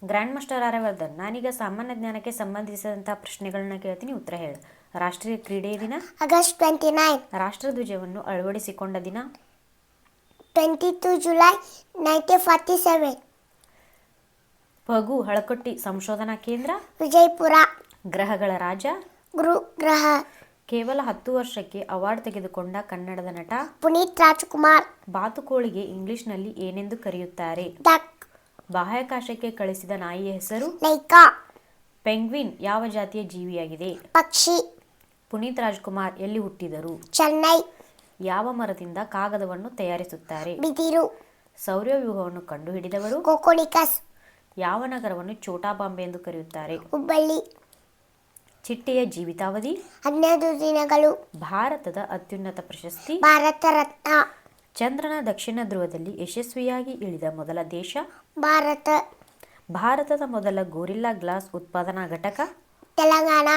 Grand master Aryavardhan, ನಾನೀಗ ಸಾಮಾನ್ಯ ಜ್ಞಾನಕ್ಕೆ ಸಂಬಂಧಿಸಿದಂತಹ ಪ್ರಶ್ನೆಗಳನ್ನ ಕೇಳ್ತೀನಿ, ಉತ್ತರ ಹೇಳು. ರಾಷ್ಟ್ರೀಯ ಕ್ರೀಡೆ ದಿನ August 29, ರಾಷ್ಟ್ರಧ್ವಜವನ್ನು ಅಳವಡಿಸಿಕೊಂಡ ದಿನ 22 July 1947, ಪಗು ಹಳಕಟ್ಟಿ ಸಂಶೋಧನಾ ಕೇಂದ್ರ Vijaypura, ಗ್ರಹಗಳ ರಾಜ Guru Graha, ಕೇವಲ 10 ವರ್ಷಕ್ಕೆ ಅವಾರ್ಡ್ ತೆಗೆದುಕೊಂಡ ಕನ್ನಡದ ನಟ Puneet Rajkumar, ಬಾತುಕೋಳಿಗೆ ಇಂಗ್ಲಿಷ್ನಲ್ಲಿ ಏನೆಂದು ಕರೆಯುತ್ತಾರೆ? Duck, ಬಾಹ್ಯಾಕಾಶಕ್ಕೆ ಕಳಿಸಿದ ನಾಯಿಯ ಹೆಸರು Laika, ಪೆಂಗ್ವಿನ್ ಯಾವ ಜಾತಿಯ ಜೀವಿಯಾಗಿದೆ? Pakshi, ಪುನೀತ್ ರಾಜ್ಕುಮಾರ್ ಎಲ್ಲಿ ಹುಟ್ಟಿದರು? Chennai, ಯಾವ ಮರದಿಂದ ಕಾಗದವನ್ನು ತಯಾರಿಸುತ್ತಾರೆ? Bidiru, ಸೌರವ್ಯೂಹವನ್ನು ಕಂಡುಹಿಡಿದವರು? Copernicus, ಯಾವ ನಗರವನ್ನು ಛೋಟಾ ಬಾಂಬೆ ಎಂದು ಕರೆಯುತ್ತಾರೆ? Hubballi, ಚಿಟ್ಟೆಯ ಜೀವಿತಾವಧಿ 12 ದಿನಗಳು, ಭಾರತದ ಅತ್ಯುನ್ನತ ಪ್ರಶಸ್ತಿ? ಭಾರತ ರತ್ನ, ಚಂದ್ರನ ದಕ್ಷಿಣ ಧ್ರುವದಲ್ಲಿ ಯಶಸ್ವಿಯಾಗಿ ಇಳಿದ ಮೊದಲ ದೇಶ? ಭಾರತ, ಭಾರತದ ಮೊದಲ ಗೋರಿಲ್ಲಾ ಗ್ಲಾಸ್ ಉತ್ಪಾದನಾ ಘಟಕ? ತೆಲಂಗಾಣ,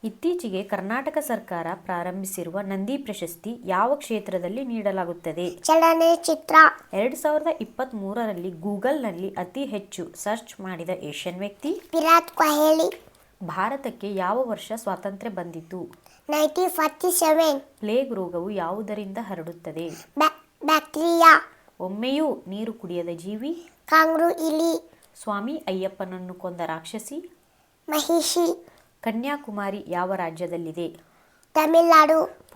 ಇತ್ತೀಚೆಗೆ ಕರ್ನಾಟಕ ಸರ್ಕಾರ ಪ್ರಾರಂಭಿಸಿರುವ ನಂದಿ ಪ್ರಶಸ್ತಿ ಯಾವ ಕ್ಷೇತ್ರದಲ್ಲಿ ನೀಡಲಾಗುತ್ತದೆ? ಚಲನಚಿತ್ರ. 2023ರಲ್ಲಿ ಗೂಗಲ್ನಲ್ಲಿ ಅತಿ ಹೆಚ್ಚು ಸರ್ಚ್ ಮಾಡಿದ ಏಷ್ಯನ್ ವ್ಯಕ್ತಿ? ವಿರಾಟ್ ಕೊಹ್ಲಿ. ಭಾರತಕ್ಕೆ ಯಾವ ವರ್ಷ ಸ್ವಾತಂತ್ರ್ಯ ಬಂದಿತು? 1947. ಪ್ಲೇಗ್ ರೋಗವು ಯಾವುದರಿಂದ ಹರಡುತ್ತದೆ? ಬ್ಯಾಕ್ಟೀರಿಯಾ. ಒಮ್ಮೆಯೂ ನೀರು ಕುಡಿಯದ ಜೀವಿ? ಕಾಂಗ್ರೂ ಇಲಿ. ಸ್ವಾಮಿ ಅಯ್ಯಪ್ಪನನ್ನು ಕೊಂದ ರಾಕ್ಷಸಿ? ಮಹಿಷಿ. ಕನ್ಯಾಕುಮಾರಿ ಯಾವ ರಾಜ್ಯದಲ್ಲಿದೆ? ತಮಿಳುನಾಡು.